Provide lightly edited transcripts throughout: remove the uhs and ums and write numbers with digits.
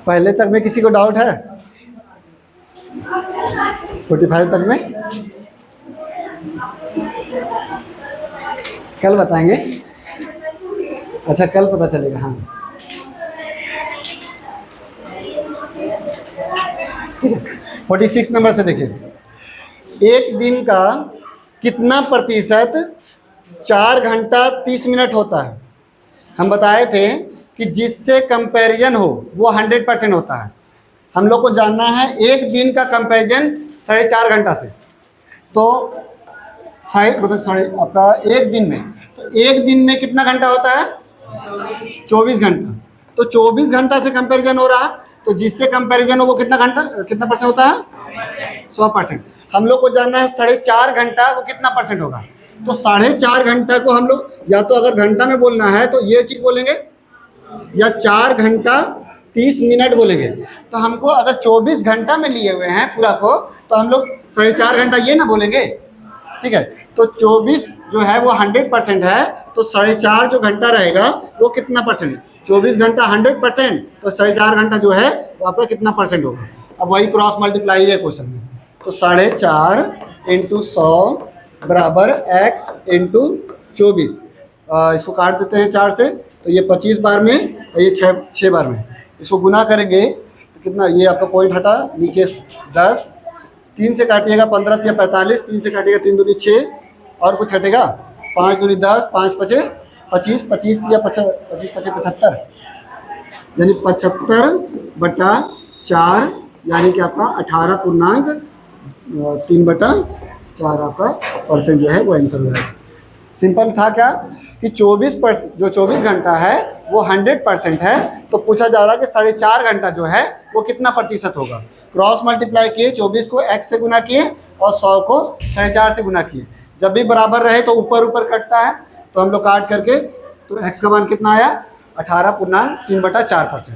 पहले तक में किसी को डाउट है? 45 तक में कल बताएंगे। अच्छा, कल पता चलेगा। हाँ, ठीक है। 46 नंबर से देखिए, एक दिन का कितना प्रतिशत 4 घंटा 30 मिनट होता है? हम बताए थे कि जिससे कंपैरिजन हो वो 100% होता है। हम लोग को जानना है एक दिन का कंपैरिजन 4.5 घंटा से, तो आपका एक दिन में, तो एक दिन में कितना घंटा होता है? 24 घंटा। तो 24 घंटा से कंपैरिजन हो रहा है, तो जिससे कंपैरिजन हो वो कितना परसेंट होता है? 100%। हम लोग को जानना है 4.5 घंटा वो कितना परसेंट होगा। तो 4.5 घंटा को हम लोग या तो अगर घंटा में बोलना है तो ये चीज़ बोलेंगे, या 4 घंटा 30 मिनट बोलेंगे। तो हमको अगर 24 घंटा में लिए हुए हैं पूरा को, तो हम लोग 4.5 घंटा ये ना बोलेंगे, ठीक है। तो 24 जो है वो 100% है, तो 4.5 जो घंटा रहेगा वो कितना परसेंट है? 24 घंटा 100%, तो 4.5 घंटा जो है वो आपका कितना परसेंट होगा? अब वही क्रॉस मल्टीप्लाई है क्वेश्चन में। तो 4.5 × 100 बराबर x × 24। इसको काट देते हैं 4 से, तो ये 25 बार में और ये 6 बार में। इसको गुना करेंगे तो कितना? ये आपका पॉइंट हटा, नीचे 10, 3 से काटिएगा 15 या 45, 3 से काटिएगा 3 दूनी 6, और कुछ हटेगा 5 दूनी 10, 5 पचे 25, 25 या 25 पचे 75, यानी 75/4, यानी कि आपका 18.3/4 आपका परसेंट जो है वो आंसर हो जाएगा। सिंपल था क्या कि 24 घंटा है वो 100% है, तो पूछा जा रहा है कि 4.5 घंटा जो है वो कितना प्रतिशत होगा। क्रॉस मल्टीप्लाई किए, 24 को x से गुना किए और 100 को 4.5 से गुना किए। जब भी बराबर रहे तो ऊपर ऊपर कटता है, तो हम लोग काट करके, तो x का मान कितना आया? 18.3/4%।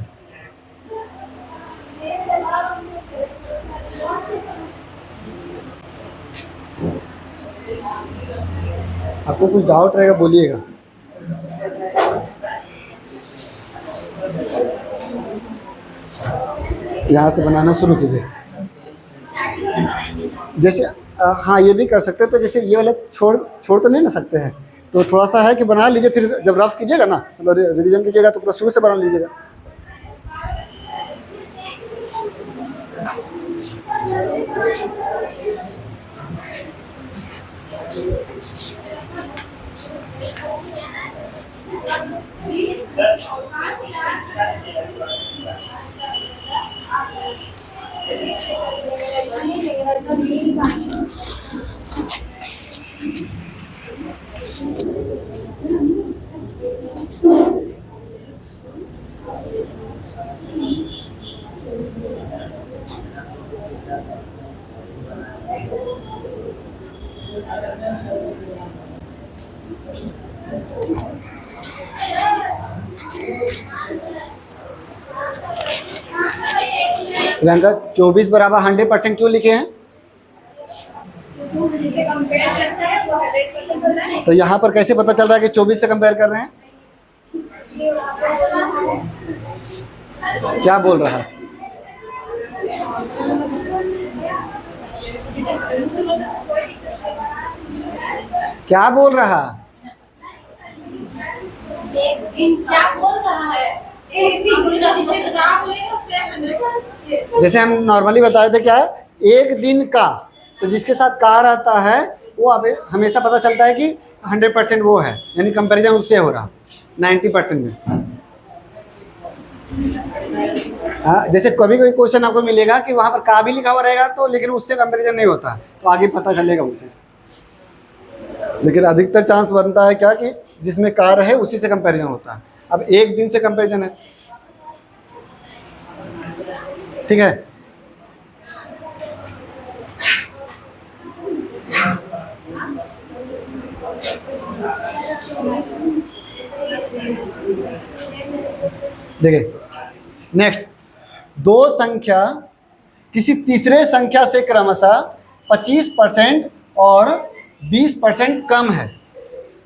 आपको कुछ डाउट रहेगा बोलिएगा। यहाँ से बनाना शुरू कीजिए। जैसे हाँ, ये भी कर सकते हैं। तो जैसे ये वाला छोड़ तो नहीं ना सकते हैं, तो थोड़ा सा है कि बना लीजिए, फिर जब रफ कीजिएगा ना, मतलब रिवीजन कीजिएगा, तो पूरा शुरू से बना लीजिएगा। प्रियंका, 24 बराबर 100% क्यों लिखे हैं? तो यहाँ पर कैसे पता चल रहा है कि 24 से कंपेयर कर रहे हैं? क्या बोल रहा है? क्या बोल रहा? क्या बोल रहा है? जैसे हम नॉर्मली बताए थे, क्या है? एक दिन का, तो जिसके साथ का रहता है वो हमेशा पता चलता है कि 100% वो है, यानी कंपैरिजन उससे हो रहा 90% में। हाँ, जैसे कभी कभी क्वेश्चन आपको मिलेगा कि वहाँ पर का भी लिखा हुआ रहेगा तो, लेकिन उससे कंपैरिजन नहीं होता, तो आगे पता चलेगा वो चीज़। लेकिन अधिकतर चांस बनता है क्या कि जिसमें का रहे उसी से कंपैरिजन होता है। अब एक दिन से कंपैरिजन है, ठीक है। देखिए नेक्स्ट, दो संख्या किसी तीसरे संख्या से क्रमशः 25% और 20% कम है।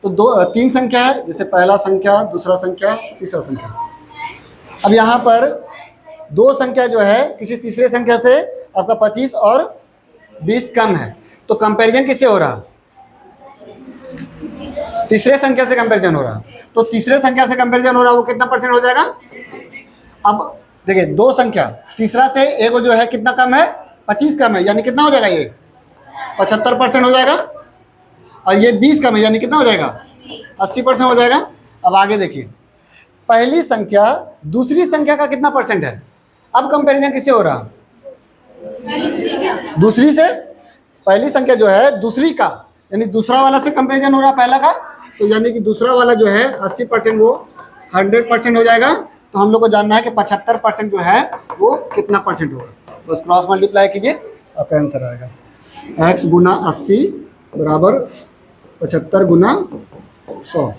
तो तीन संख्या है, जैसे पहला संख्या, दूसरा संख्या, तीसरा संख्या। अब यहाँ पर दो संख्या जो है किसी तीसरे संख्या से आपका 25 और 20 कम है, तो कंपैरिजन किससे हो रहा? तीसरे संख्या से कंपैरिजन हो रहा। तो तीसरे संख्या से कंपैरिजन हो रहा, वो कितना परसेंट हो जाएगा? अब देखिए दो संख्या, तीसरा से एक जो है कितना कम है? 25 कम है, यानी कितना हो जाएगा? ये 75% हो जाएगा। और ये 20 कम है, यानी कितना हो जाएगा? 80% हो जाएगा। अब आगे देखिए, पहली संख्या दूसरी संख्या का कितना परसेंट है? अब कंपैरिजन किससे हो रहा? दूसरी से। पहली संख्या जो है दूसरी का, यानी दूसरा वाला से कंपैरिजन हो रहा पहला का, तो यानी कि दूसरा वाला जो है 80% वो 100% हो जाएगा। तो हम लोग को जानना है कि 75% जो है वो कितना परसेंट होगा। बस क्रॉस मल्टीप्लाई कीजिए, आपका आंसर आएगा। x गुना 80 बराबर 75 गुना 100।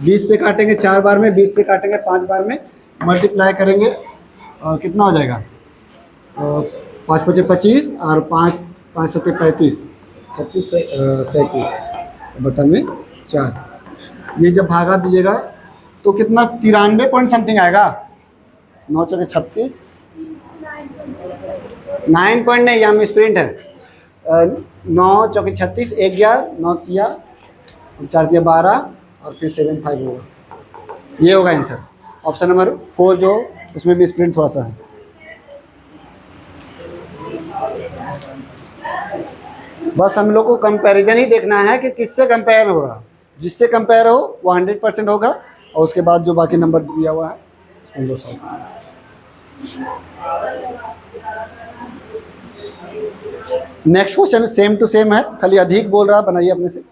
20 से काटेंगे 4 बार में, 20 से काटेंगे 5 बार में, मल्टीप्लाई करेंगे कितना हो जाएगा? 5 पचे 25 और 5 5 सत्ते 35, 36 37 बटा में 4। ये जब भागा दीजिएगा तो कितना 93 पॉइंट समथिंग आएगा। 9 चौके 36, 9 पॉइंट नहीं, यहाँ में स्प्रिंट है। 9 चौके 36, 1 गया, 9 किया, 4 दिया 12 और फिर 75 होगा। ये होगा आंसर। ऑप्शन नंबर 4 जो उसमें भी स्प्रिंट थोड़ा सा है। बस हम लोग को कंपैरिजन ही देखना है कि किससे कंपेयर हो रहा। जिससे कंपेयर हो वो 100% होगा, और उसके बाद जो बाकी नंबर दिया हुआ है उन दो सौ। Next question same to same है, खाली अधिक बोल रहा, बनाइए अपने से।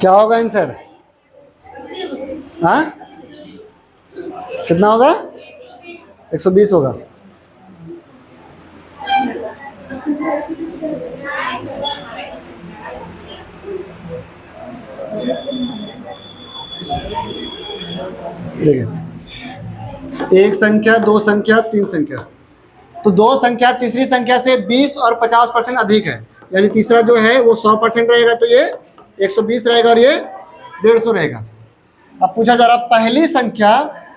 क्या होगा आंसर? हाँ कितना होगा? 120 होगा। देखिए, एक संख्या, दो संख्या, तीन संख्या। तो दो संख्या तीसरी संख्या से 20 और 50% अधिक है, यानी तीसरा जो है वो 100% रहेगा, तो ये 120 रहेगा और ये 150 रहेगा। अब पूछा जा रहा पहली संख्या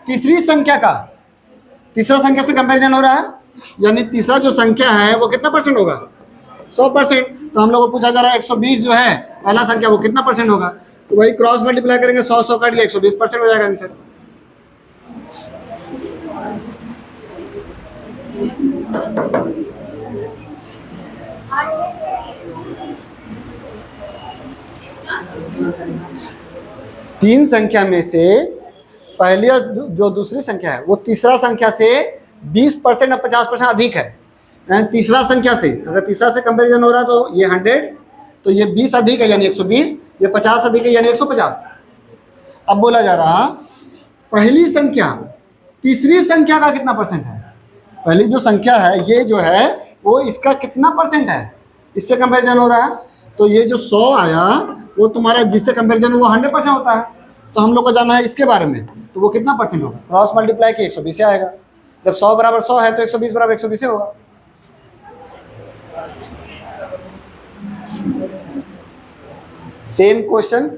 तीसरी संख्या का, तीसरा संख्या से कंपैरिजन हो रहा है, यानी तीसरा जो संख्या है वो कितना परसेंट होगा? 100%। तो हम लोग को पूछा जा रहा है 120 जो है पहला संख्या वो कितना परसेंट होगा, तो वही क्रॉस मल्टीप्लाई करेंगे, 100 काट लिया 120% हो जाएगा आंसर। तीन संख्या में से पहली और जो दूसरी संख्या है वो तीसरा संख्या से 20% और 50% अधिक है। यानी तीसरा संख्या से, अगर तीसरा से कंपैरिजन हो रहा है तो ये 100, तो ये 20 अधिक है यानी 120, ये 50 अधिक है यानी 150। अब बोला जा रहा पहली संख्या तीसरी संख्या का कितना परसेंट है। पहली जो संख्या है ये जो है वो इसका कितना परसेंट है, इससे कंपैरिजन हो रहा है। तो ये जो 100 आया वो तुम्हारा जिससे कंपैरिजन वो 100% होता है। तो हम लोग को जानना है इसके बारे में, तो वो कितना परसेंट होगा, क्रॉस मल्टीप्लाई के 120 से आएगा। जब 100 बराबर 100 है तो 120 बराबर 120 से होगा। सेम क्वेश्चन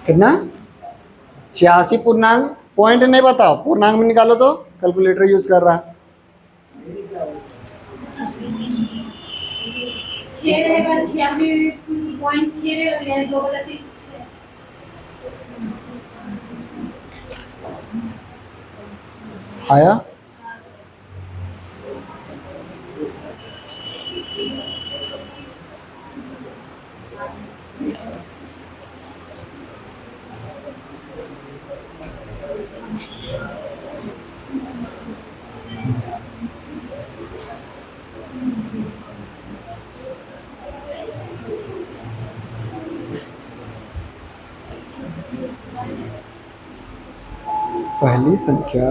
कितना 86 पूर्णांक, पॉइंट नहीं बताओ, पूर्णांक में निकालो तो कैलकुलेटर यूज कर रहा है। 6 रहेगा 86.6 रहेगा 2 गलती आया पहली संख्या,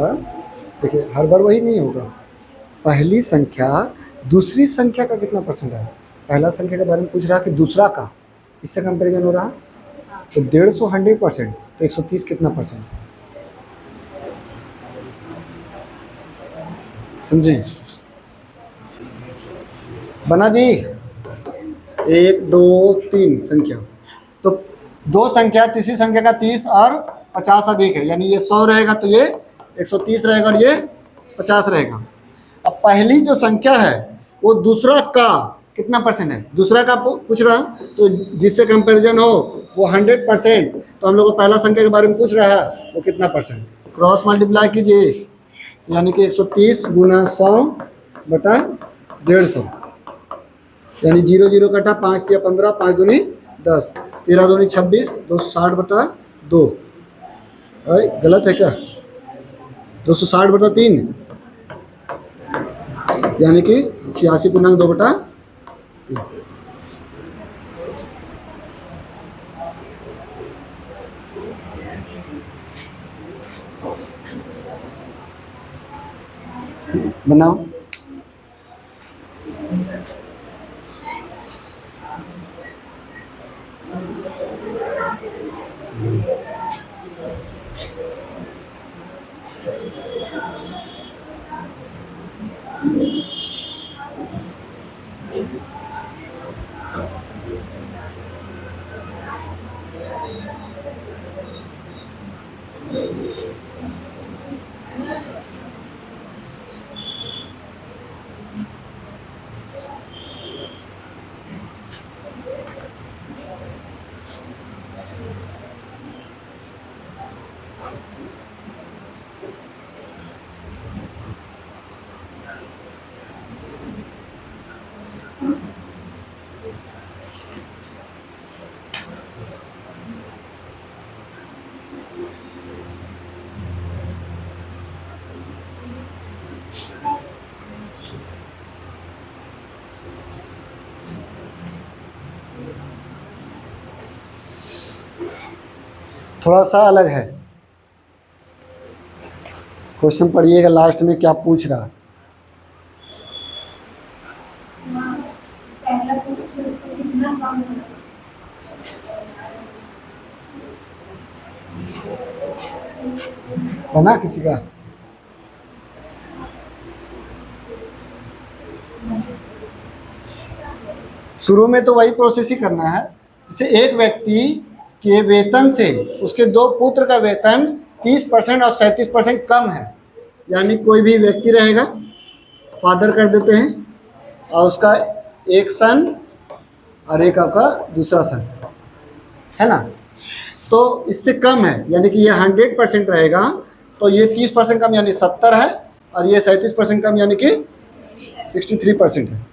देखिए हर बार वही नहीं होगा। पहली संख्या दूसरी संख्या का कितना परसेंट है, पहला संख्या के बारे में पूछ रहा कि दूसरा का, इससे कंपैरिजन हो रहा तो 150 100%, तो 130 कितना परसेंट, समझे बना जी। 1 2 3 संख्या, तो दो संख्या, तीसरी संख्या का 30 और 50 अधिक है, यानी ये 100 रहेगा तो ये 130 रहेगा और ये 50 रहेगा। अब पहली जो संख्या है वो दूसरा का कितना परसेंट है, दूसरा का पूछ रहा, तो जिससे कंपैरिजन हो वो 100%, तो हम लोग को पहला संख्या के बारे में पूछ रहा है वो कितना परसेंट, क्रॉस मल्टीप्लाई कीजिए, यानी कि 130 गुना 100 बटा 150, यानी 0 0 कटा, 5 दिया 15, 5 दूनी 10, 13 दूनी 26, 260 बटा 2, गलत है क्या, 260 बटा 3, यानी कि 86 पूर्णांक 2 बटा 3। बनाओ थोड़ा सा अलग है। क्वेश्चन पढ़िएगा लास्ट में क्या पूछ रहा है। पहला पुत्र उसको कितना कम होगा? बना किसी का? शुरू में तो वही प्रोसेस ही करना है। जैसे एक व्यक्ति के वेतन से उसके दो पुत्र का वेतन 30% और 37% कम है, यानी कोई भी व्यक्ति रहेगा, फादर कर देते हैं, और उसका एक सन और एक आपका दूसरा सन है ना, तो इससे कम है, यानी कि ये 100% रहेगा, तो ये 30% कम यानी 70 है, और ये 37% कम यानी कि 63% है।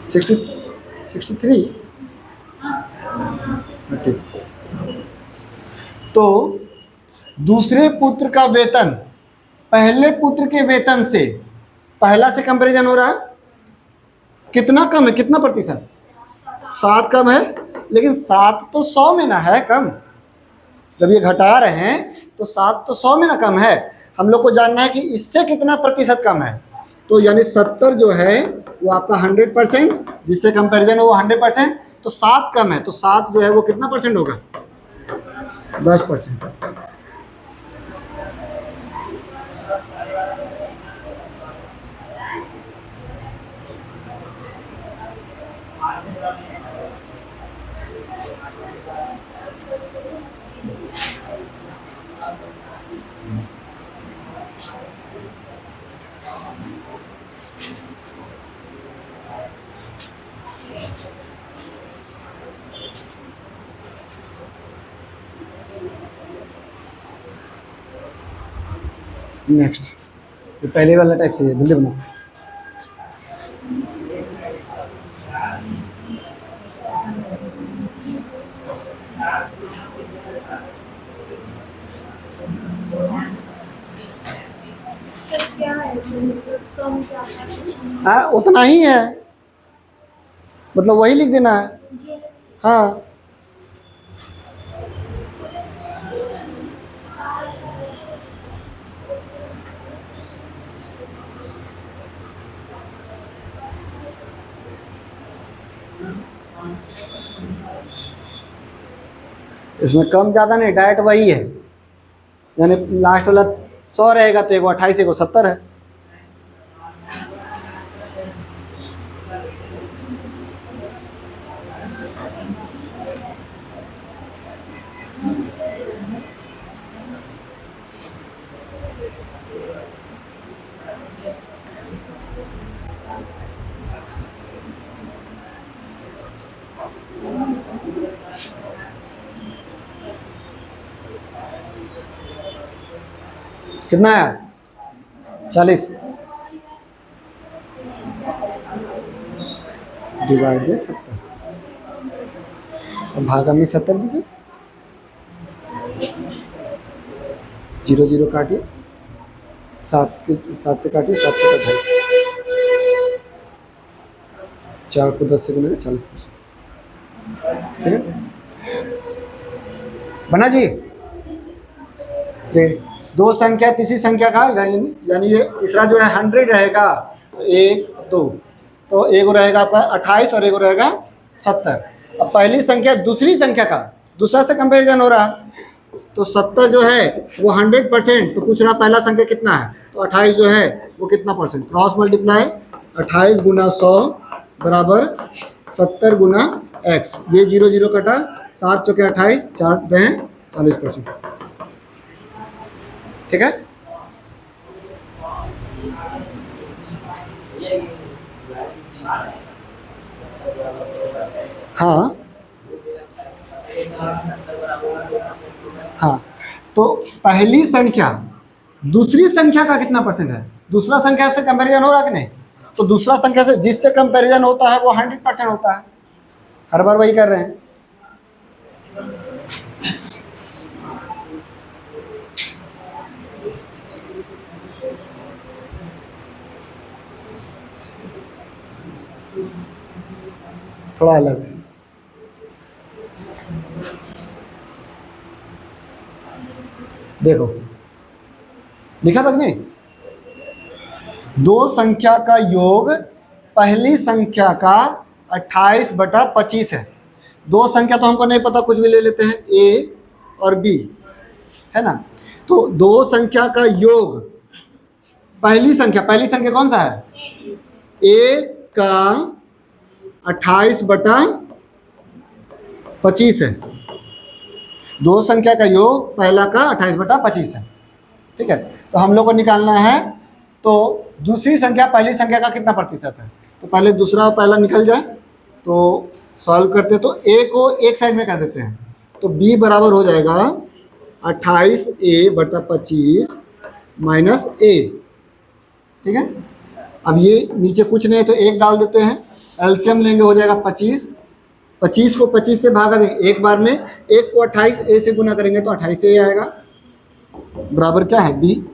63। ठीक। तो दूसरे पुत्र का वेतन पहले पुत्र के वेतन से पहला से कंपैरिजन हो रहा है, कितना कम है, कितना प्रतिशत? 7 कम है, लेकिन 7 तो 100 में ना है कम। जब ये घटा रहे हैं तो 7 तो 100 में ना कम है। हम लोग को जानना है कि इससे कितना प्रतिशत कम है, तो यानी 70 जो है वो आपका 100%, जिससे कंपैरिजन हो वो 100%, तो 7 कम है, तो 7 जो है वो कितना परसेंट होगा? 10%। नेक्स्ट, ये पहले वाला टाइप से जल्दी बनाओ। तो क्या है कम क्या है? हाँ उतना ही है, मतलब वही लिख देना है। हाँ इसमें कम ज़्यादा नहीं, डायरेक्ट वही है, यानी लास्ट वाला 100 रहेगा तो एगो 28 एगो 70 है। कितना है? 40 डिवाइड में 70, और भागा में 70 दीजिए, 0 0 काटिए, 7 से काटिए, 7 से कटाइए, 4 को 10 से गुना 40%। ठीक है, बना जी। दो संख्या तीसरी संख्या का यानी ये तीसरा जो है 100 रहेगा, तो 1 2, तो एगो रहेगा आपका 28 और एगो रहेगा 70। अब पहली संख्या दूसरी संख्या का दूसरा से कंपेरिजन हो रहा, तो 70 जो है वो 100%, तो पूछ रहा पहला संख्या कितना है, तो 28 जो है वो कितना परसेंट, क्रॉस मल्टीप्लाई 28 गुना 100 बराबर 70 गुना x, ये 0 0 कटा, 7 चौके 28, 4 दें 40%। ठीक है, हाँ हाँ, तो पहली संख्या दूसरी संख्या का कितना परसेंट है, दूसरा संख्या से कंपैरिजन हो रहा कि नहीं, तो दूसरा संख्या से जिससे कंपैरिजन होता है वो 100% होता है, हर बार वही कर रहे हैं। थोड़ा अलग है। देखो लिखा था कि नहीं, दो संख्या का योग पहली संख्या का 28/25 है। दो संख्या तो हमको नहीं पता, कुछ भी ले लेते हैं, ए और बी, है ना। तो दो संख्या का योग, पहली संख्या कौन सा है, ए का 28/25 है। दो संख्या का योग पहला का 28/25 है, ठीक है। तो हम लोग को निकालना है, तो दूसरी संख्या पहली संख्या का कितना प्रतिशत है। तो पहले दूसरा और पहला निकल जाए, तो सॉल्व करते, तो ए को एक साइड में कर देते हैं, तो बी बराबर हो जाएगा 28a/25 माइनस ए, ठीक है। अब ये नीचे कुछ नहीं है तो एक डाल देते हैं, एलसीएम लेंगे, हो जाएगा 25। 25 को 25 से भागा देंगे एक बार में, एक को 28 ए से गुना करेंगे तो 28 ए आएगा, बराबर क्या है बी,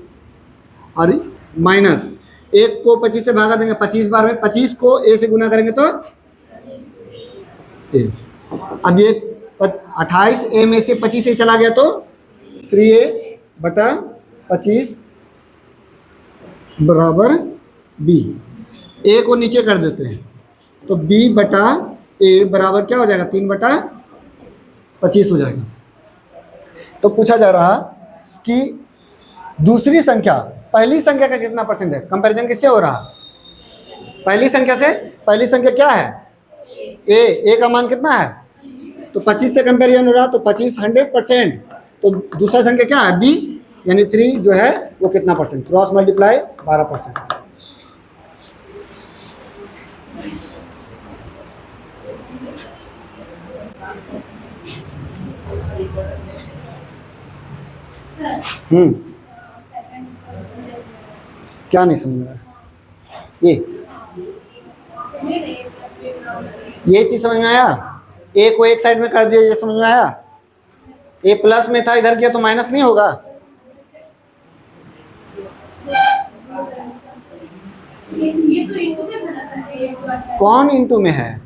और माइनस एक को 25 से भागा देंगे 25 बार में, 25 को ए से गुना करेंगे तो ए। अब ये 28 ए में से 25 ए चला गया तो 3a/25 बराबर बी। ए को नीचे कर देते हैं, तो b बटा ए बराबर क्या हो जाएगा, 3/25 हो जाएगा। तो पूछा जा रहा कि दूसरी संख्या पहली संख्या का कितना परसेंट है, कंपैरिजन किससे हो रहा, पहली संख्या से। पहली संख्या क्या है, ए का मान कितना है, तो 25 से कंपैरिजन हो रहा, तो 25 100%। तो दूसरा संख्या क्या है, बी, यानी 3 जो है वो कितना परसेंट, क्रॉस मल्टीप्लाई 12%। क्या नहीं समझ रहा, ये चीज समझ में आया, ए को एक साइड में कर दिया, ये समझ में आया। ए प्लस में था, इधर किया तो माइनस नहीं होगा, ये तो इनको में बना था, ये कौन इंटू में है,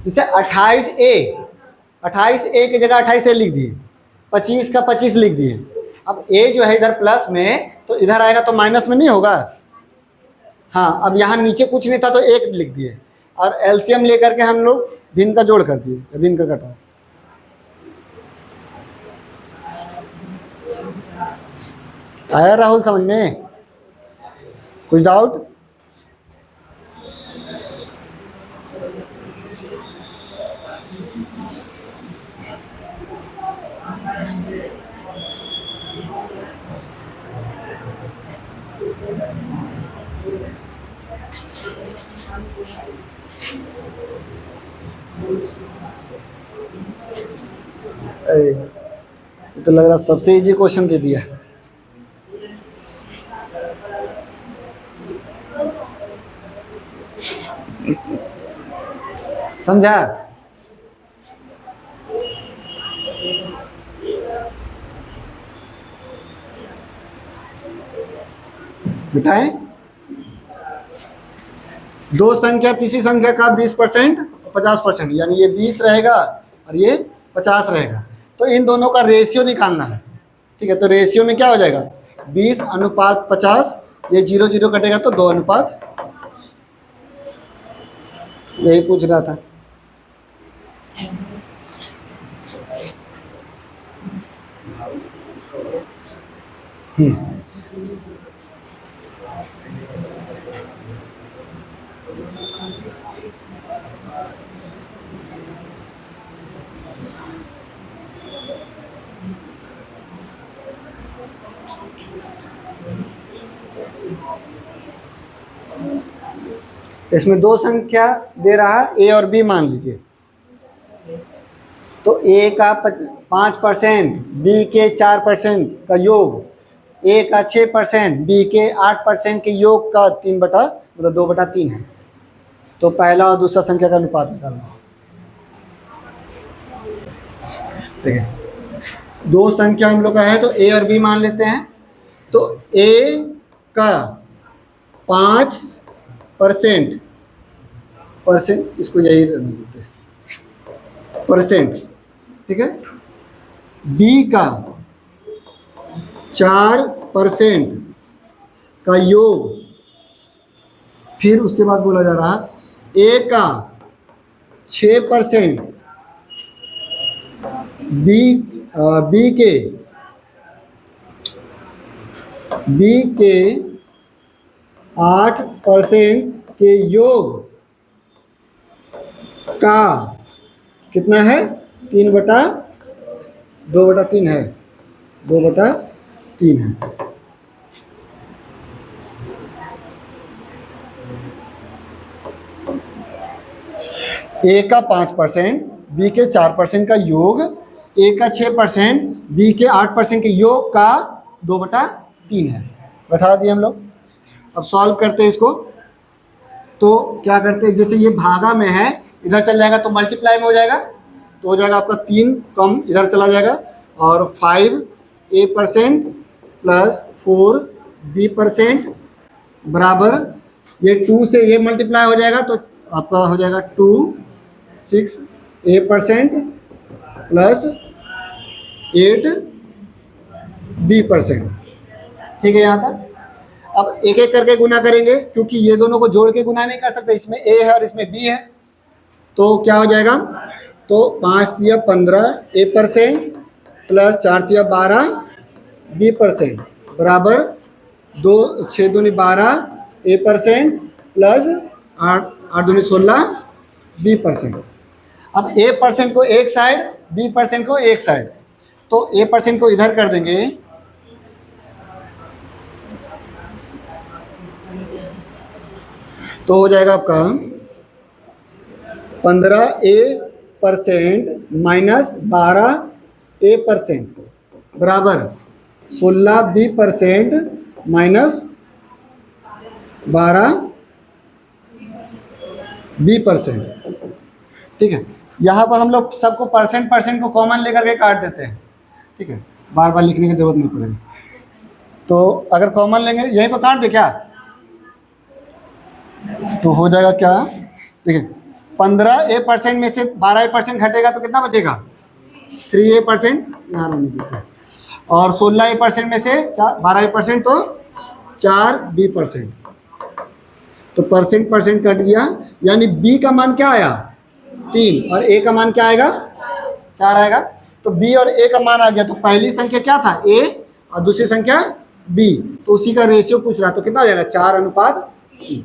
जैसे 28a की जगह 28a लिख दिए, 25 का 25 लिख दिए। अब a जो है इधर प्लस में, तो इधर आएगा तो माइनस में नहीं होगा। हाँ, अब यहाँ नीचे कुछ नहीं था तो 1 लिख दिए, और एलसीएम लेकर के हम लोग भिन्न का जोड़ कर दिए, भिन्न का घटाव। आया राहुल समझ में, कुछ डाउट? अरे तो लग रहा सबसे इजी क्वेश्चन दे दिया। समझा? बिठाएं, दो संख्या तीसरी संख्या का 20% और 50%, यानी ये 20 रहेगा और ये 50 रहेगा। तो इन दोनों का रेशियो निकालना है, ठीक है। तो रेशियो में क्या हो जाएगा, 20:50, ये 0 0 कटेगा तो 2:, यही पूछ रहा था। इसमें दो संख्या दे रहा है, ए और बी मान लीजिए। तो ए का 5%, बी के 4% का योग, ए का 6%, बी के 8% के योग का 2/3 है। तो पहला और दूसरा संख्या का अनुपात निकालना, ठीक है। दो संख्या हम लोग का है तो ए और बी मान लेते हैं। तो ए का 5%, इसको यही रहने देते हैं, परसेंट, ठीक है। बी का 4% का योग, फिर उसके बाद बोला जा रहा ए का 6%, बी के 8% के योग का कितना है? 2/3 है, 2/3 है। ए का 5%, बी के 4% का योग, ए का 6%, बी के 8% के योग का 2/3 है। बैठा दिए हम लोग। अब सॉल्व करते हैं इसको। तो क्या करते हैं, जैसे ये भागा में है, इधर चल जाएगा तो मल्टीप्लाई में हो जाएगा, तो हो जाएगा आपका 3 कम इधर चला जाएगा, और 5a% प्लस 4b% बराबर, ये 2 से ये मल्टीप्लाई हो जाएगा तो आपका हो जाएगा 2 6a% प्लस 8b%। ठीक है यहाँ तक। अब एक एक करके गुना करेंगे, क्योंकि ये दोनों को जोड़ के गुना नहीं कर सकते, इसमें a है और इसमें b है। तो क्या हो जाएगा, तो 5 या 15a% प्लस 4 या 12b% बराबर 2 6 दूनी 12a% प्लस 8 दूनी 16b%। अब a% को एक साइड, b% को एक साइड, तो a% को इधर कर देंगे, तो हो जाएगा आपका 15a% माइनस 12a% बराबर 16b% माइनस 12b%। ठीक है, यहाँ पर हम लोग सबको परसेंट को कॉमन लेकर के काट देते हैं। ठीक है, बार बार लिखने की जरूरत नहीं पड़ेगी। तो अगर कॉमन लेंगे, यहीं पर काट दे क्या, तो हो जाएगा क्या, देखिए 15a% में से 12a% घटेगा तो कितना बचेगा, 3a%, यहाँ नहीं दिखता, और 16a% में से 12a% तो 4b%। तो परसेंट कट गया, यानी b का मान क्या आया 3 और a का मान क्या आएगा 4 आएगा। तो b और a का मान आ गया। तो पहली संख्या क्या था a और दूसरी संख्या b, तो उसी का रेशियो पूछ रहा, तो कितना हो जाएगा 4:3।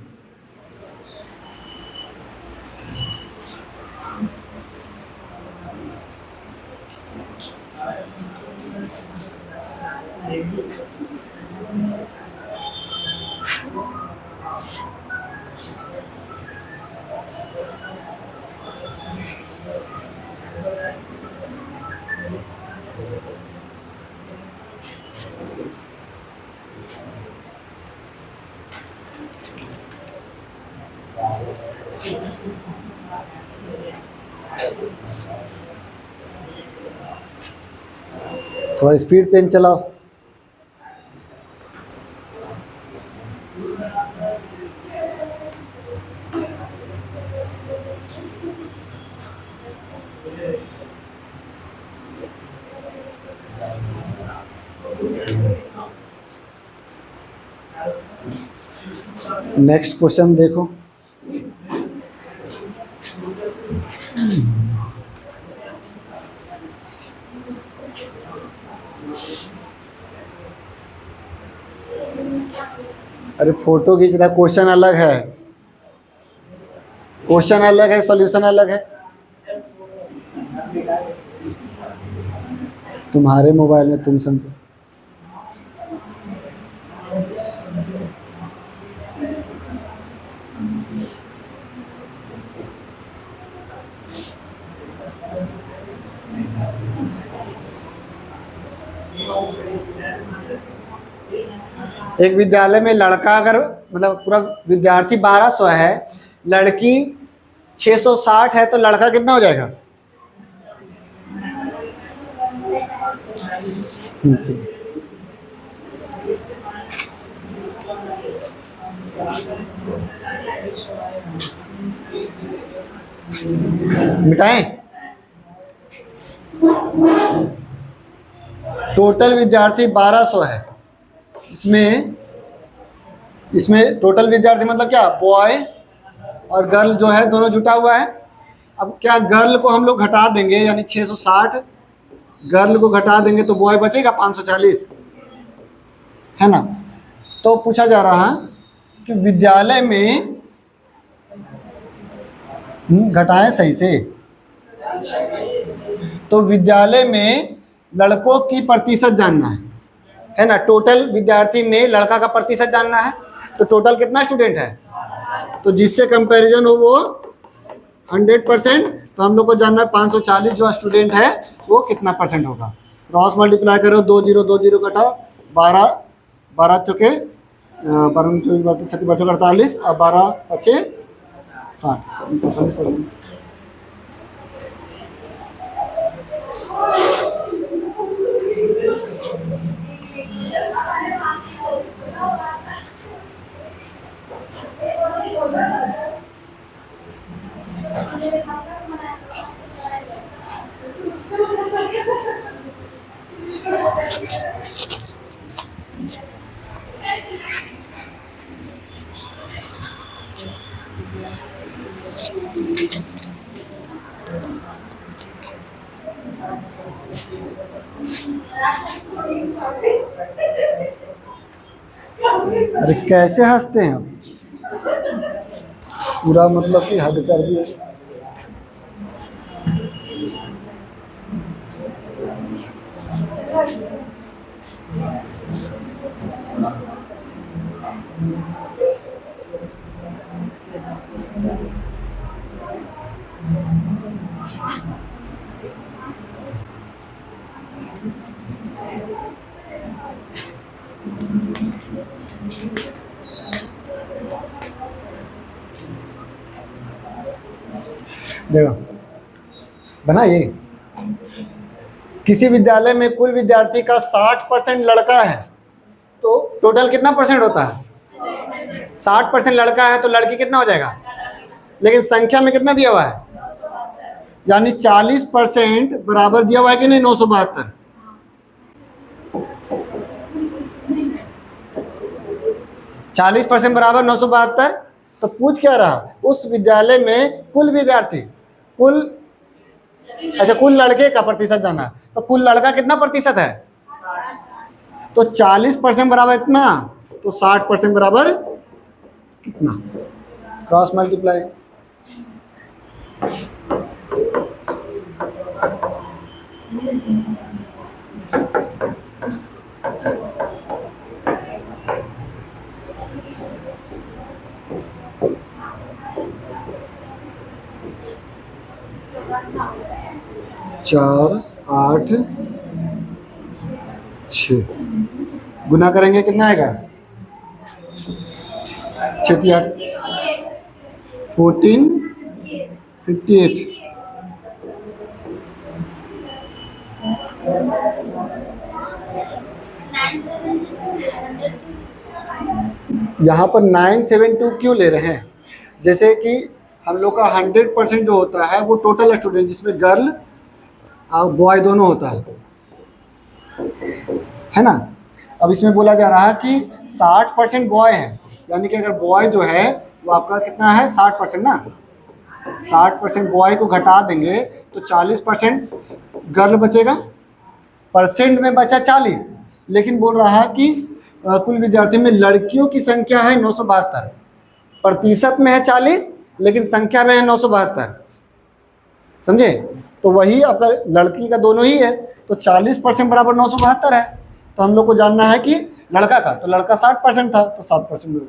थोड़ा स्पीड पेन चलाओ। नेक्स्ट क्वेश्चन देखो। अरे फोटो खींच रहा, क्वेश्चन अलग है, क्वेश्चन अलग है, सॉल्यूशन अलग है। तुम्हारे मोबाइल में तुम समझो। एक विद्यालय में लड़का अगर मतलब पूरा विद्यार्थी 1200 है, लड़की 660 है, तो लड़का कितना हो जाएगा? मिटाएं? टोटल विद्यार्थी 1200 है। इसमें टोटल विद्यार्थी मतलब क्या, बॉय और गर्ल जो है दोनों जुटा हुआ है। अब क्या गर्ल को हम लोग घटा देंगे, यानी 660 गर्ल को घटा देंगे तो बॉय बचेगा 540, है ना। तो पूछा जा रहा है कि विद्यालय में घटाएं सही से, तो विद्यालय में लड़कों की प्रतिशत जानना है ना। टोटल विद्यार्थी में लड़का का प्रतिशत जानना है, तो टोटल कितना स्टूडेंट है, तो जिससे कंपैरिजन हो वो 100%, तो हम लोग को जानना है 540 जो स्टूडेंट है वो कितना परसेंट होगा। क्रॉस मल्टीप्लाई करो, 2 0 2 0 कटा 12 12 चौके 12 24 36 48 और 12 पचे 60, 45%। अरे कैसे हंसते हैं आप, पूरा मतलब कि हद कर दिए। देखो बना ये, किसी विद्यालय में कुल विद्यार्थी का 60% लड़का है तो टोटल कितना परसेंट होता है, 60% लड़का है तो लड़की कितना हो जाएगा, लेकिन संख्या में कितना दिया हुआ है, यानी 40% बराबर दिया हुआ है कि नहीं, 972। 40% बराबर 972। तो पूछ क्या रहा, उस विद्यालय में कुल विद्यार्थी, कुल लड़के का प्रतिशत जाना, तो कुल लड़का कितना प्रतिशत है, तो 40% बराबर इतना, तो 60% बराबर कितना, क्रॉस मल्टीप्लाई। चार 8 6 गुना करेंगे कितना आएगा, 6 8 14 58। यहाँ पर 972 क्यों ले रहे हैं, जैसे कि हम लोग का 100% जो होता है वो टोटल स्टूडेंट, जिसमें गर्ल और बॉय दोनों होता है ना। अब इसमें बोला जा रहा है कि 60% बॉय है, यानी कि अगर बॉय जो है वो आपका कितना है 60% ना, 60% बॉय को घटा देंगे तो 40% गर्ल बचेगा, परसेंट में बचा 40, लेकिन बोल रहा है कि कुल विद्यार्थी में लड़कियों की संख्या है 972, प्रतिशत में है 40 लेकिन संख्या में है 972, समझे। तो वही आपका लड़की का दोनों ही है, तो 40% बराबर 972 है, तो हम लोग को जानना है कि लड़का का, तो लड़का 60% था तो 7%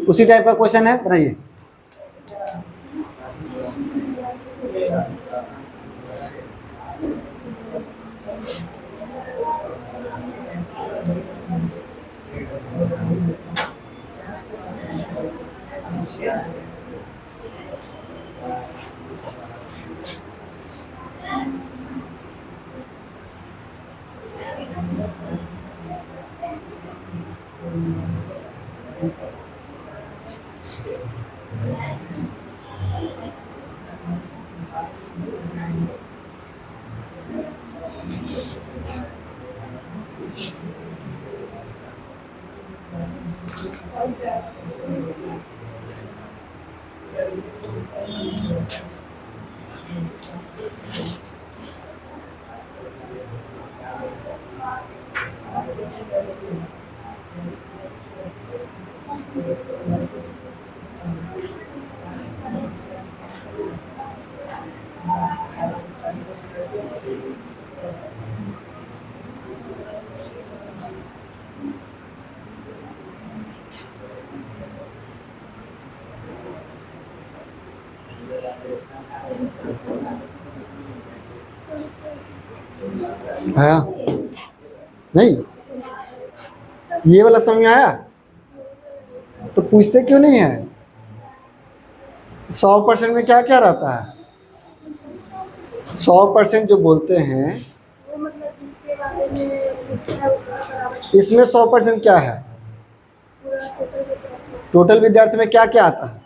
उसी टाइप का क्वेश्चन है, बनाइए। आया नहीं? ये वाला समझ में आया? तो पूछते क्यों नहीं है? 100% में क्या क्या रहता है? 100% जो बोलते हैं वो मतलब जिसके बारे में पूछना है उसका बराबर इसमें 100% क्या है? पूरा टोटल होता है। टोटल विद्यार्थी में क्या क्या आता है?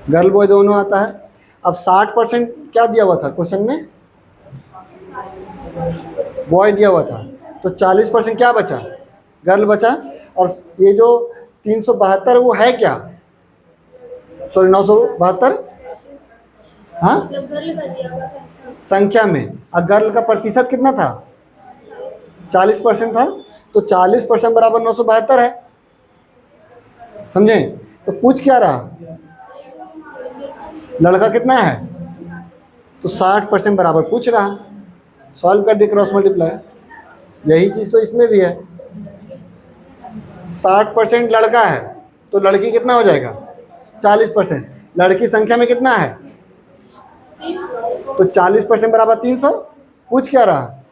गर्ल बॉय दोनों आता है। अब 60% क्या दिया हुआ था क्वेश्चन में? बॉय दिया हुआ था, तो 40% क्या बचा? गर्ल बचा। और ये जो 372 वो है क्या? सॉरी 972, हाँ मतलब गर्ल का दिया हुआ संख्या संख्या में। और गर्ल का प्रतिशत कितना था? 40% था। तो 40% बराबर 972 है। समझे? तो पूछ क्या रहा? लड़का कितना है? तो 60% बराबर पूछ रहा। सॉल्व कर दे क्रॉस मल्टीप्लाई। यही चीज़ तो इसमें भी है। 60% लड़का है तो लड़की कितना हो जाएगा? 40%। लड़की संख्या में कितना है? तो 40% बराबर 300। पूछ क्या रहा?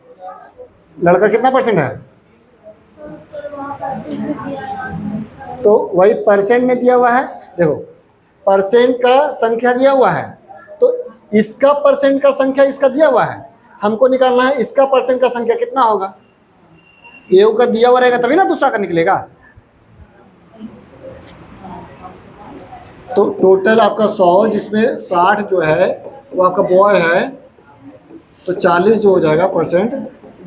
लड़का कितना परसेंट है? पर वहाँ परसेंट में दिया है। तो वही परसेंट में दिया हुआ है। देखो परसेंट का संख्या दिया हुआ है, तो इसका परसेंट का संख्या इसका दिया हुआ है। हमको निकालना है इसका परसेंट का संख्या कितना होगा। ये का दिया हुआ रहेगा तभी ना दूसरा का निकलेगा। तो टोटल आपका 100, जिसमें 60 जो है वो आपका बॉय है, तो 40 जो हो जाएगा परसेंट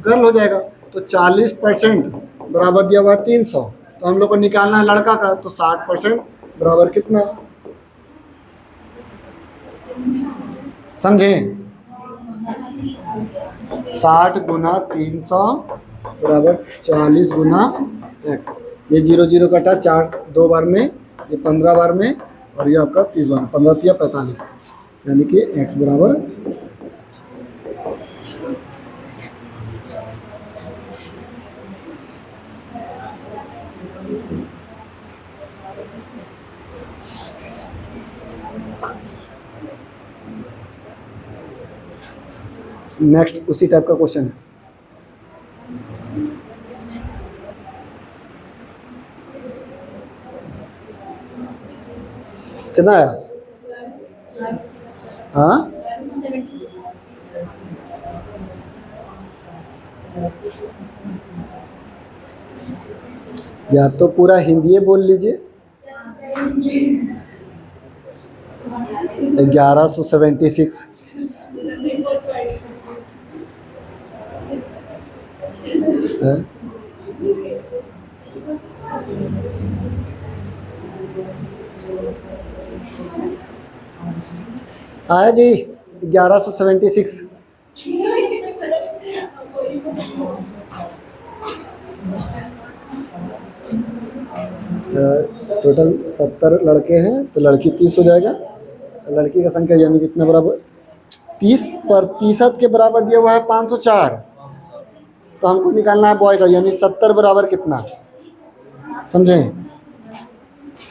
गर्ल हो जाएगा। तो 40% बराबर दिया हुआ है 300। तो हम लोग को निकालना है लड़का का, तो 60% बराबर कितना? समझे? 60 गुना 300 बराबर 40 गुना x। ये 0 0 कटा 4 2 बार में, ये 15 बार में, और ये आपका 30 बार, 15 या 45, यानी कि x बराबर नेक्स्ट उसी टाइप का क्वेश्चन है। कितना आया? हाँ या तो पूरा हिंदी बोल लीजिए। 1176। है? आया जी 1176। टोटल 70 लड़के हैं तो लड़की 30 हो जाएगा। लड़की का संख्या यानी कितना बराबर? 30% के बराबर दिया हुआ है 504। तो हमको निकालना है बॉय का, यानी 70 बराबर कितना? समझे?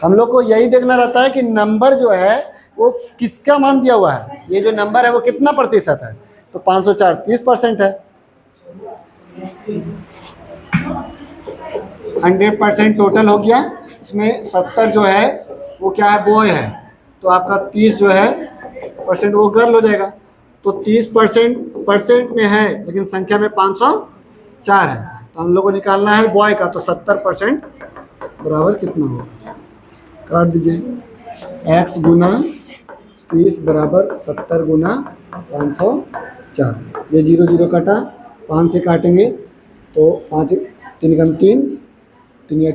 हम लोग को यही देखना रहता है कि नंबर जो है वो किसका मान दिया हुआ है। ये जो नंबर है वो कितना प्रतिशत है? तो 504 30% है। 100% टोटल हो गया। इसमें 70 जो है वो क्या है? बॉय है। तो आपका 30 जो है परसेंट वो गर्ल हो जाएगा। तो 30% में है लेकिन संख्या में 504 है। तो हम लोग को निकालना है बॉय का, तो 70% बराबर कितना होगा? काट दीजिए। x गुना 30 बराबर 70 गुना 504। ये 0 0 कटा, 5 से काटेंगे तो 5 3 कम 3, 3 या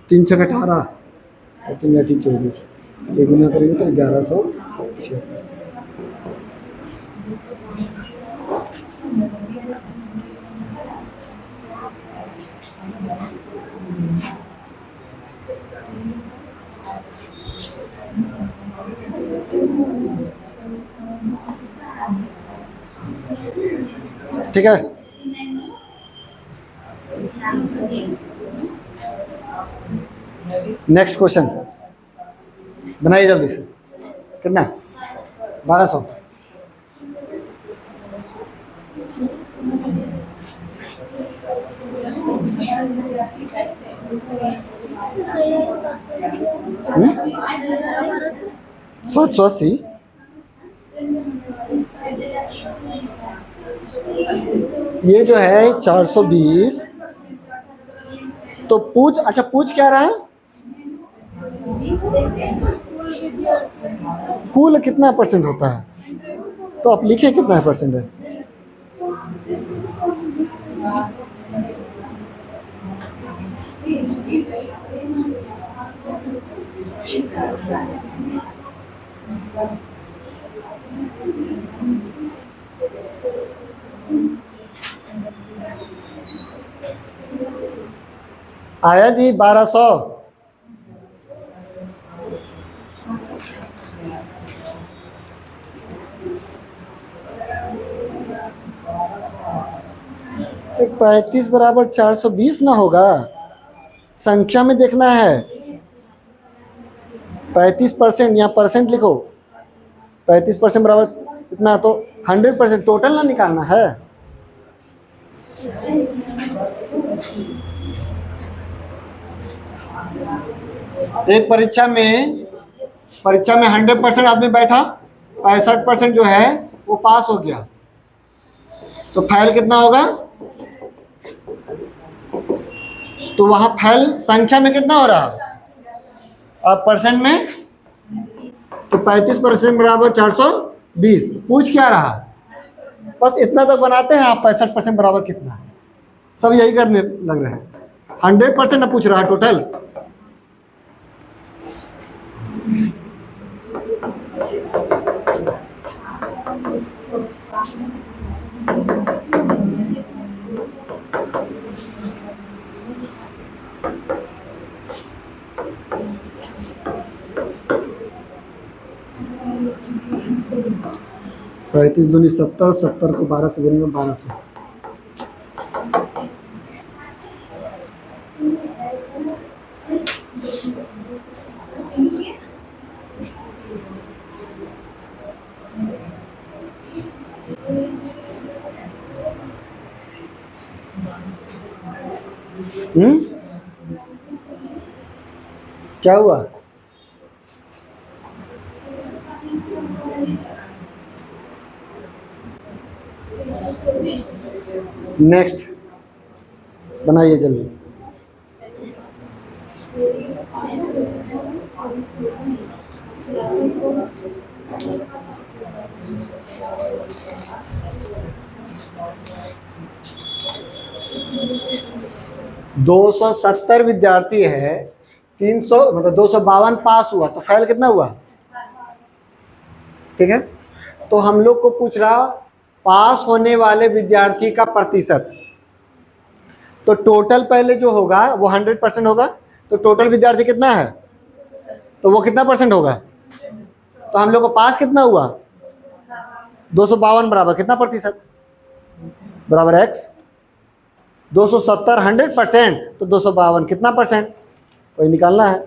3 छः 18 और 3 या 24। ये गुना करेंगे तो 1176। ठीक है, नेक्स्ट क्वेश्चन बनाइए जल्दी से। कितना? 1200। हम्म? 780। ये जो है 420। तो पूछ, अच्छा पूछ क्या रहा है? कुल कितना परसेंट होता है? तो आप लिखे कितना परसेंट है? आया जी 1200। तो 35 बराबर 420 ना होगा? संख्या में देखना है। 35% यहाँ परसेंट लिखो। 35% बराबर इतना, तो 100% टोटल ना निकालना है। एक परीक्षा में 100% आदमी बैठा, 65% जो है वो पास हो गया, तो फैल कितना होगा? तो वहां फैल संख्या में कितना हो रहा और परसेंट में? तो 35% बराबर 420। पूछ क्या रहा? बस इतना तो बनाते हैं आप। 65% बराबर कितना? सब यही करने लग रहे हैं। 100% ना पूछ रहा है टोटल। पैंतीस दूनी 70, 70 को 12 से गुनेंगे 1200। क्या हुआ? नेक्स्ट बनाइए जल्दी। दो 270 विद्यार्थी है, 300 मतलब 252 पास हुआ, तो फैल कितना हुआ? ठीक है, तो हम लोग को पूछ रहा पास होने वाले विद्यार्थी का प्रतिशत। तो टोटल पहले जो होगा वो 100% होगा। तो टोटल विद्यार्थी कितना है, तो वो कितना परसेंट होगा? तो हम लोग को पास कितना हुआ? 252 बराबर कितना प्रतिशत? बराबर x। 270 100%, तो 252 कितना परसेंट? वही निकालना है।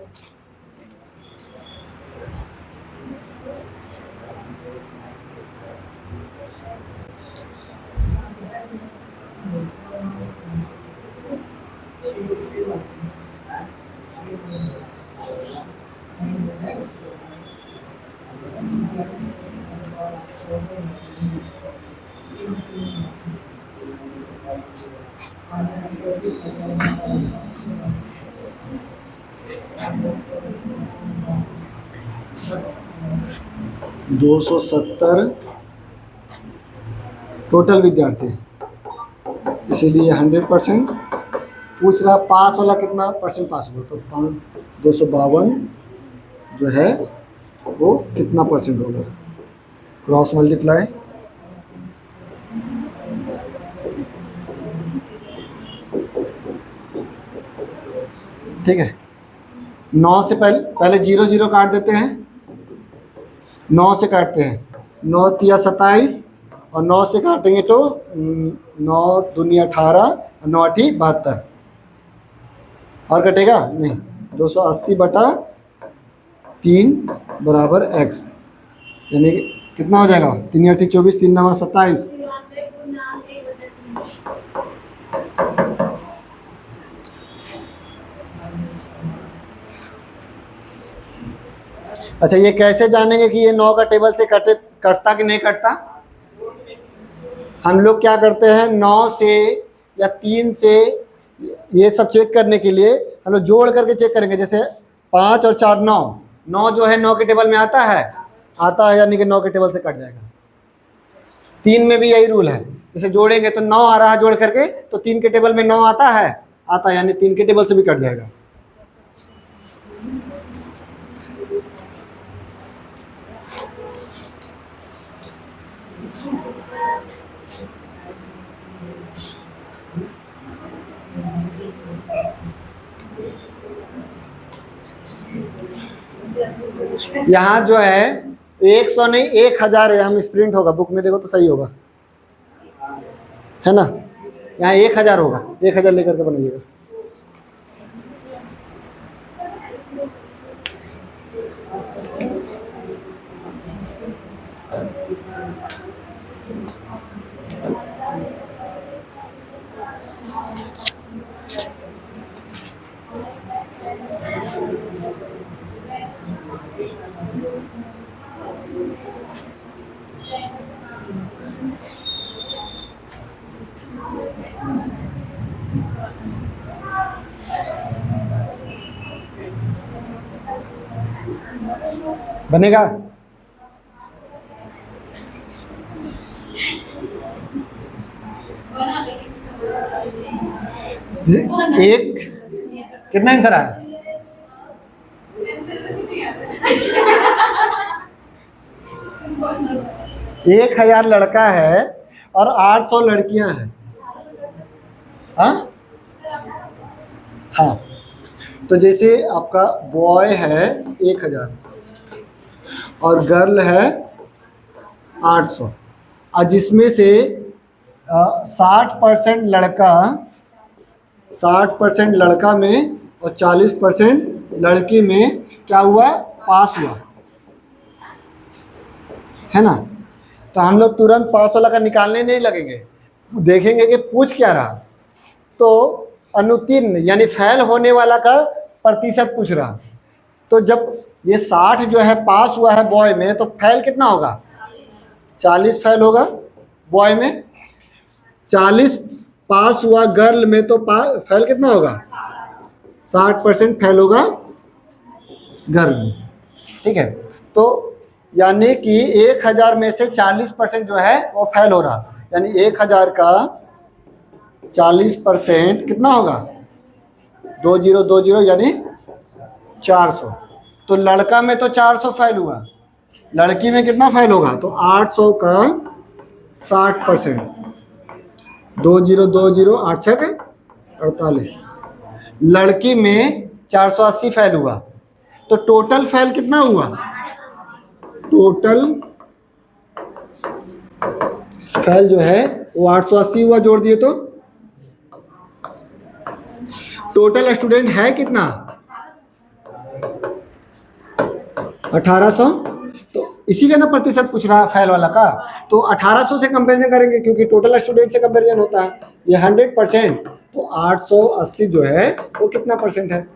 270 टोटल विद्यार्थी, इसीलिए 100%। पूछ रहा पास वाला कितना परसेंट पास हुआ, तो 252 जो है वो कितना परसेंट होगा, क्रॉस मल्टीप्लाई। ठीक है, 9 से पहले 0 0 काट देते हैं, 9 से काटते हैं, 9 तिया 27 और 9 से काटेंगे तो 9 दूनी 18 और 9 8 72, और कटेगा नहीं। 280/3 बराबर x, यानी कि कितना हो जाएगा, 3 8 24, 3 9 27। अच्छा, ये कैसे जानेंगे कि ये 9 का टेबल से कटता कि नहीं कटता? हम लोग क्या करते हैं, 9 से या 3 से ये सब चेक करने के लिए हम लोग जोड़ करके चेक करेंगे। जैसे 5 और 4 9, 9 जो है 9 के टेबल में आता है, यानी कि 9 के टेबल से कट जाएगा। 3 में भी यही रूल है, जैसे जोड़ेंगे तो 9 आ रहा है जोड़ करके, तो 3 के टेबल में 9 आता है, यानी 3 के टेबल से भी कट जाएगा। यहाँ जो है 100 नहीं 1000 है, हम स्प्रिंट होगा, बुक में देखो तो सही होगा, है ना। यहाँ 1000 होगा, 1000 लेकर के बनाइएगा। बनेगा? एक कितना आंसर आया? 1000 लड़का है और 800 लड़कियां हैं। हाँ, तो जैसे आपका बॉय है 1000 और गर्ल है 800, और जिसमें से 60% लड़का, 60% लड़का में और 40% लड़की में क्या हुआ, पास हुआ, है ना। तो हम लोग तुरंत पास वाला का निकालने नहीं लगेंगे, देखेंगे कि पूछ क्या रहा। तो अनुत्तीर्ण यानी फेल होने वाला का प्रतिशत पूछ रहा। तो जब ये 60 जो है पास हुआ है बॉय में, तो फेल कितना होगा, 40 फेल होगा बॉय में। 40 पास हुआ गर्ल में, तो फेल कितना होगा, 60% फेल होगा गर्ल में। ठीक है, तो यानी कि 1000 में से 40% जो है वो फेल हो रहा, यानी 1000 का 40% कितना होगा, 2020 यानी 400। तो लड़का में तो 400 फेल हुआ, लड़की में कितना फेल होगा, तो 800 का 60%, 2020 8 6 48। लड़की में 480 फेल हुआ, तो टोटल फेल कितना हुआ, टोटल फेल जो है वो 880 हुआ, जोड़ दिए तो टोटल स्टूडेंट है कितना, 1800। तो इसी का ना प्रतिशत पूछ रहा फेल वाला का, तो 1800 से कंपेरिजन करेंगे क्योंकि टोटल स्टूडेंट से कंपेरिजन होता है, ये 100%, तो 880 जो है वो कितना परसेंट है।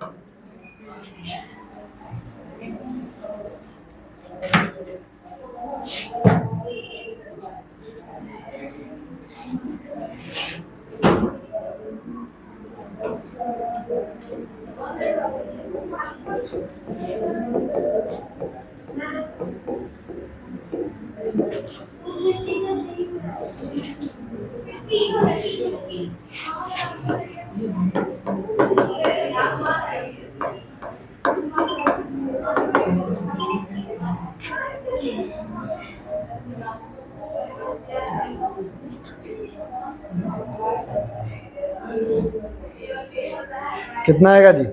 कितना आएगा जी?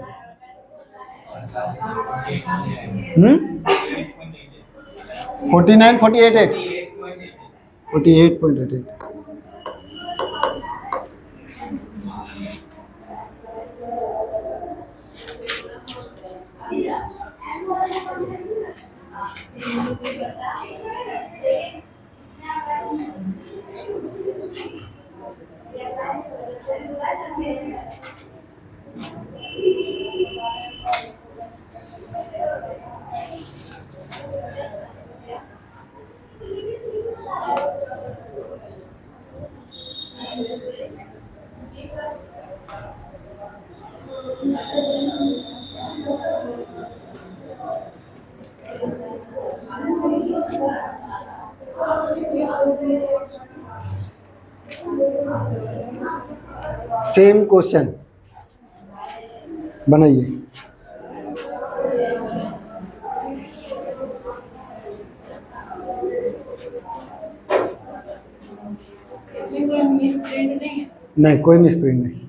49, 48, 48.88। सेम क्वेश्चन बनाइए। नहीं, कोई मिसप्रिंट नहीं।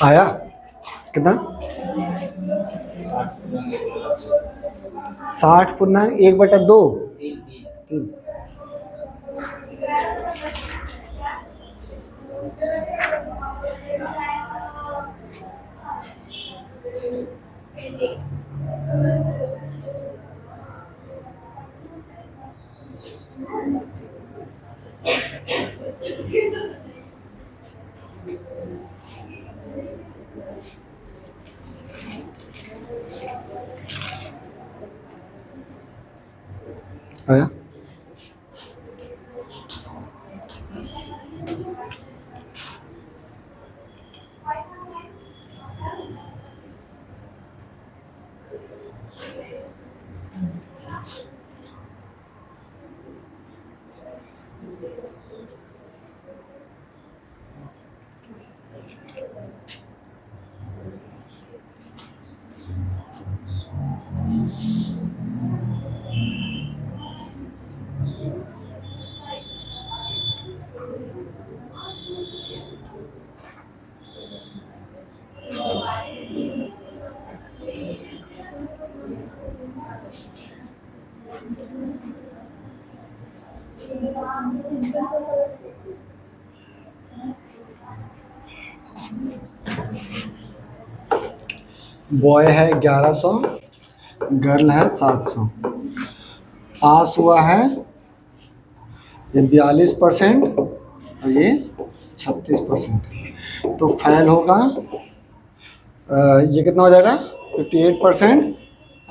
आया कितना? 60/1/2। 3। आया? बॉय है 1100, गर्ल है 700। पास हुआ है ये 42% और ये 36%। तो फेल होगा ये कितना हो जाएगा? 58%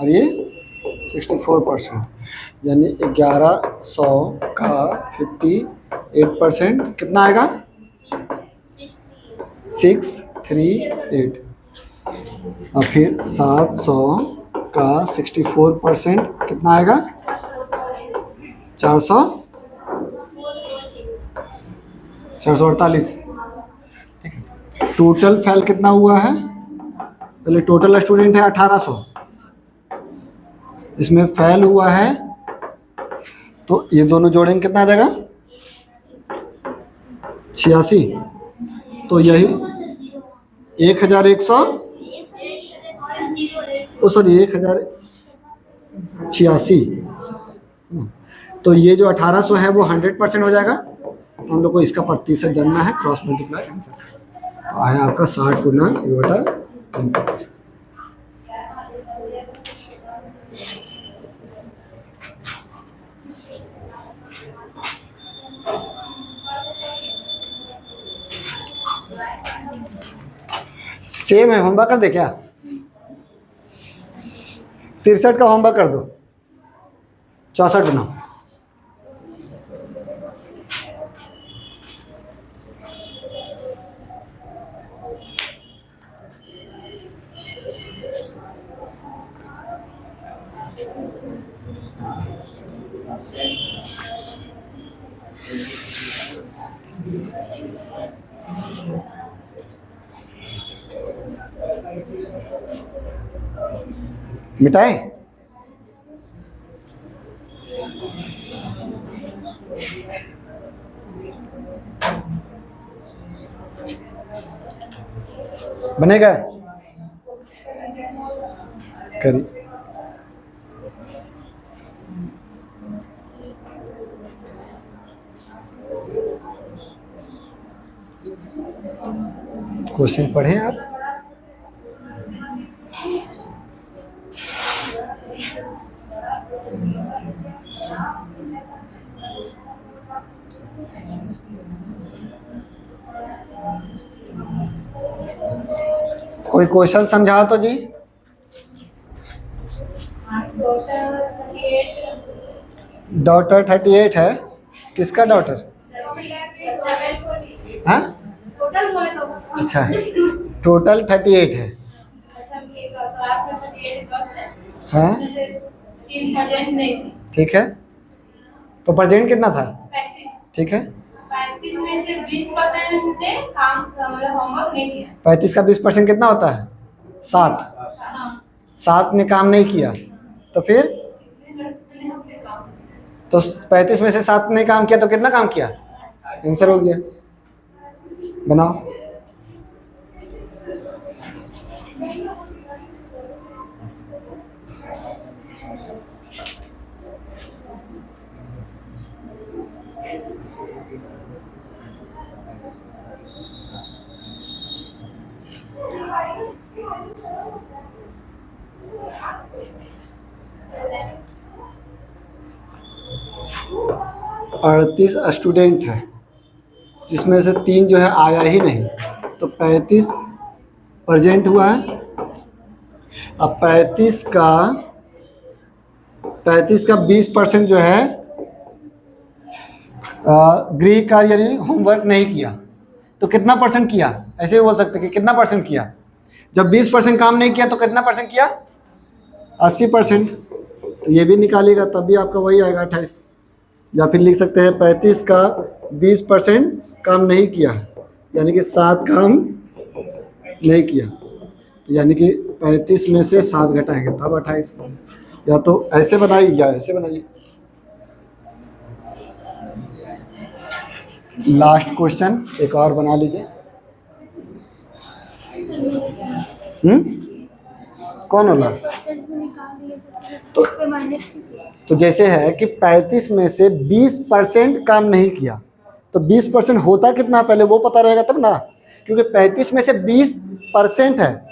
और ये 64%। यानी 1100 का 58% कितना आएगा? 638। और फिर 700 का 64% कितना आएगा? 448। ठीक है। टोटल फेल कितना हुआ है? पहले टोटल स्टूडेंट है 1800, इसमें फेल हुआ है तो ये दोनों जोड़ेंगे कितना आ जाएगा 86। तो यही 1100 सॉरी 1086। तो ये जो 1800 है वो 100% हो जाएगा। तो हम लोग को इसका प्रतिशत जानना है, क्रॉस मल्टीप्लाई आंसर। तो आया आपका 60 × 1/3। सेम है, होमवर्क कर दे क्या? 63 का होमवर्क कर दो, 64 बनाओ। मिटाएं? बनेगा? करिए। क्वेश्चन पढ़ें आप। कोई क्वेश्चन समझा तो जी। डॉटर 38 है, किसका डॉटर? हाँ टोटल बोले तो अच्छा, टोटल 38 है। हाँ ठीक है, तो प्रेजेंट कितना था? 35 ठीक है, 35 में से 20% ने काम मतलब होमवर्क नहीं किया। 35 का 20% कितना होता है? 7। हाँ 7 ने काम नहीं किया तो फिर तो 35 में से 7 ने काम किया तो कितना काम किया? आंसर हो गया। बनाओ। अड़तीस स्टूडेंट है, जिसमें से 3 जो है आया ही नहीं, तो 35 प्रेजेंट हुआ है। अब 35 का 20% जो है गृह कार्य यानी होमवर्क नहीं किया, तो कितना परसेंट किया? ऐसे भी बोल सकते कि कितना परसेंट किया। जब 20% काम नहीं किया तो कितना परसेंट किया? 80%। तो ये भी निकालिएगा तब भी आपका वही आएगा 28। या फिर लिख सकते हैं 35 का 20% काम नहीं किया, यानी कि 7 काम नहीं किया, यानी कि 35 में से 7 घटाएंगे तब 28। या तो ऐसे बनाइए या ऐसे बनाइए। लास्ट क्वेश्चन एक और बना लीजिए। कौन होला? तो जैसे है कि 35 में से 20% काम नहीं किया, तो 20% होता कितना पहले वो पता रहेगा तब ना, क्योंकि 35 में से 20% है।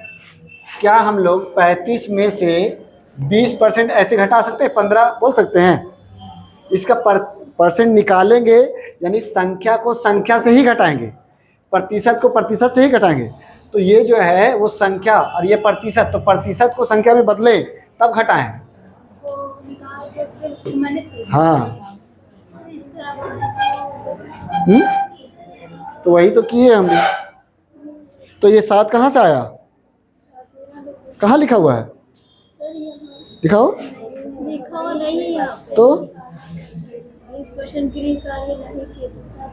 क्या हम लोग 35 में से 20% ऐसे घटा सकते हैं? 15 बोल सकते हैं। इसका परसेंट निकालेंगे, यानी संख्या को संख्या से ही घटाएंगे, प्रतिशत को प्रतिशत से ही घटाएंगे। तो ये जो है वो संख्या और ये प्रतिशत, तो प्रतिशत को संख्या में बदले तब घटाएं। हाँ तो वही तो किए हमने। तो ये 7 कहाँ से आया? कहाँ लिखा हुआ है? दिखाओ। तो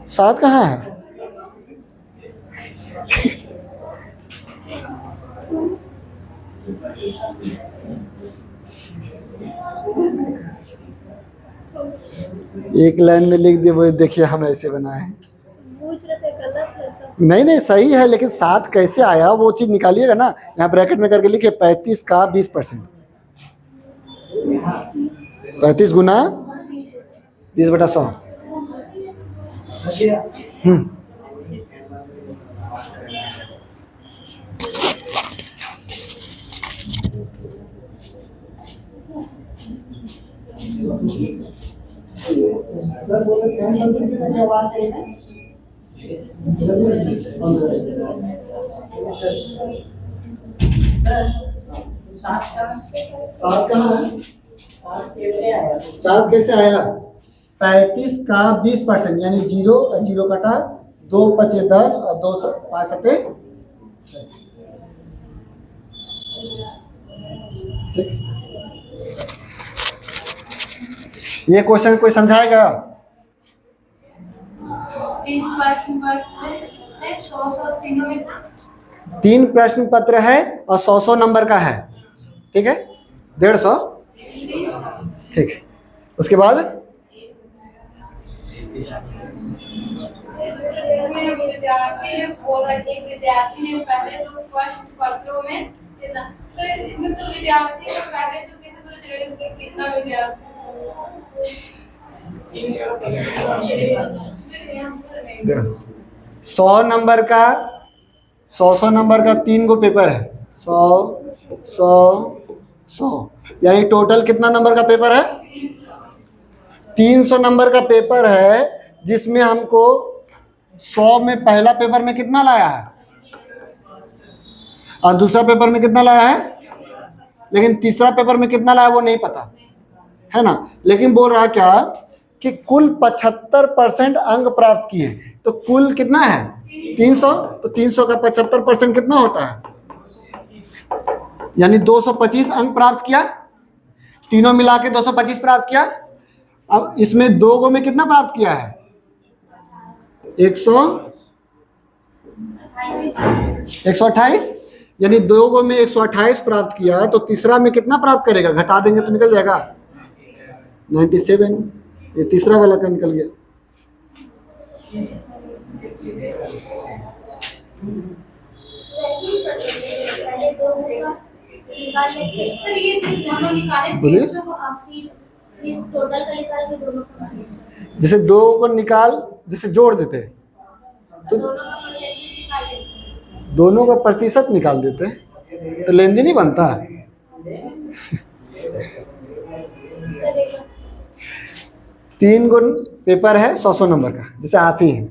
7 कहाँ है? एक लाइन में लिख दिए, वो देखिए हम ऐसे बनाए हैं। पूछ रहे थे गलत है सब। नहीं नहीं सही है, लेकिन 7 कैसे आया वो चीज़ निकालिएगा ना। यहाँ ब्रैकेट में करके लिखिए 35 का 20%। 35 गुना 20/100। सात कहाँ है? 7 कैसे आया? 35 का 20% यानी 0 और 0 कटा, 2 पचे 10 और 2 5 सते। ये क्वेश्चन कोई समझाएगा? 3 प्रश्न पत्र है और 100 नंबर का है, ठीक है, 150, ठीक है। उसके बाद विद्यार्थी ने पहले तो प्रश्न पत्रों में कितना, तो इसमें तो विद्यार्थी को पहले तो कितना विद्यार्थी 100 नंबर का 100 नंबर का 3 गो पेपर है। 100 यानी टोटल कितना नंबर का पेपर है? 300 नंबर का पेपर है, जिसमें हमको 100 में पहला पेपर में कितना लाया है और दूसरा पेपर में कितना लाया है, लेकिन तीसरा पेपर में कितना लाया वो नहीं पता है ना। लेकिन बोल रहा क्या कि कुल 75% अंक प्राप्त किए, तो कुल कितना है 300, तो 300 का 75% कितना होता है, यानी 225 अंक प्राप्त किया। तीनों मिला के 225 प्राप्त किया। अब इसमें 2 गो में कितना प्राप्त किया है? 128, यानी 2 गो में 128 प्राप्त किया, तो तीसरा में कितना प्राप्त करेगा? घटा देंगे तो निकल जाएगा 97। ये तीसरा वाला का निकल गया। सर ये दोनों निकाले, बोलिए। टोटल का निकाल के दोनों को जैसे 2 को निकाल, जैसे जोड़ देते तो दोनों का प्रतिशत निकाल देते तो लेन देन ही बनता है। 3 गुण पेपर है 100 नंबर का, जैसे आप ही हैं,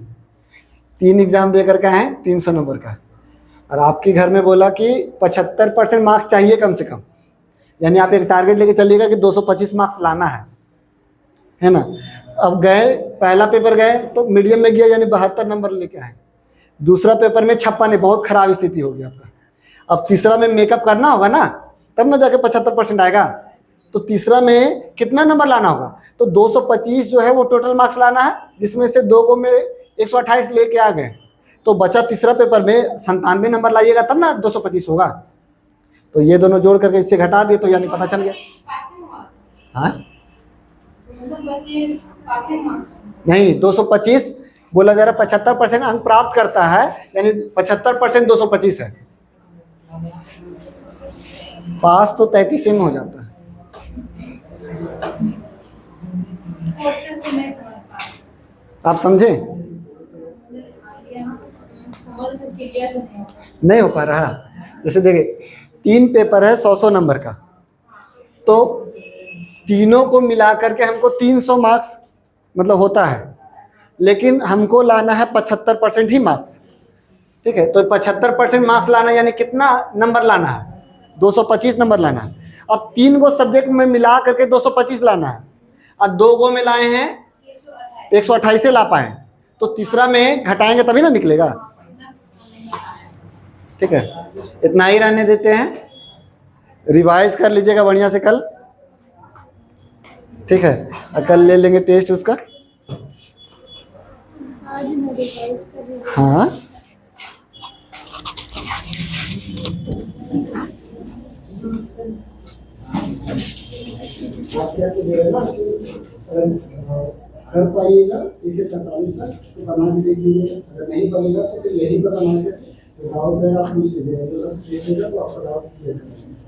3 एग्जाम देकर के आए 300 नंबर का, और आपके घर में बोला कि 75% मार्क्स चाहिए कम से कम, यानी आप एक टारगेट लेके चलिएगा कि 225 मार्क्स लाना है ना। अब गए, पहला पेपर गए तो मीडियम में गया, यानी 72 नंबर लेके आए। दूसरा पेपर में 56 है, बहुत खराब स्थिति होगी आपका। अब तीसरा में मेकअप करना होगा ना, तब ना जाके 75% आएगा। तो तीसरा में कितना नंबर लाना होगा? तो 225 जो है वो टोटल मार्क्स लाना है, जिसमें से 2 गो में 128 लेके आ गए, तो बचा तीसरा पेपर में 97 नंबर लाइएगा, तब ना 225 होगा। तो ये दोनों जोड़ करके इससे घटा दिए, तो यानी पता चल गया। हाँ नहीं, 225 बोला जा रहा 75% अंक प्राप्त करता है, यानी 75% 225 है। पास तो 33 में हो जाता है। आप समझे? नहीं हो पा रहा। जैसे देखिए 3 पेपर है 100 नंबर का, तो तीनों को मिला करके हमको 300 मार्क्स मतलब होता है, लेकिन हमको लाना है 75% ही मार्क्स, ठीक है। तो 75% मार्क्स लाना यानी कितना नंबर लाना है? 225 नंबर लाना है। अब 3 गो सब्जेक्ट में मिला करके 225 लाना है, और 2 गो में लाए हैं 128 से ला पाए, तो तीसरा में घटाएंगे तभी ना निकलेगा, ठीक है। इतना ही रहने देते हैं, रिवाइज कर लीजिएगा बढ़िया से कल, ठीक है। और कल ले लेंगे टेस्ट उसका। आज मैं रिवाइज कर रही हूँ। हाँ आप क्या दे रहे हैं ना अगर कर पाइएगा 1 से 45 तक तो बना के देख लीजिएगा, अगर नहीं बनेगा तो फिर यहीं पर बना के डाउट रहेगा आप पूछ लीजिएगा, जो सब ठीक रहेगा तो आपका डाउट क्लियर हो जाएगा।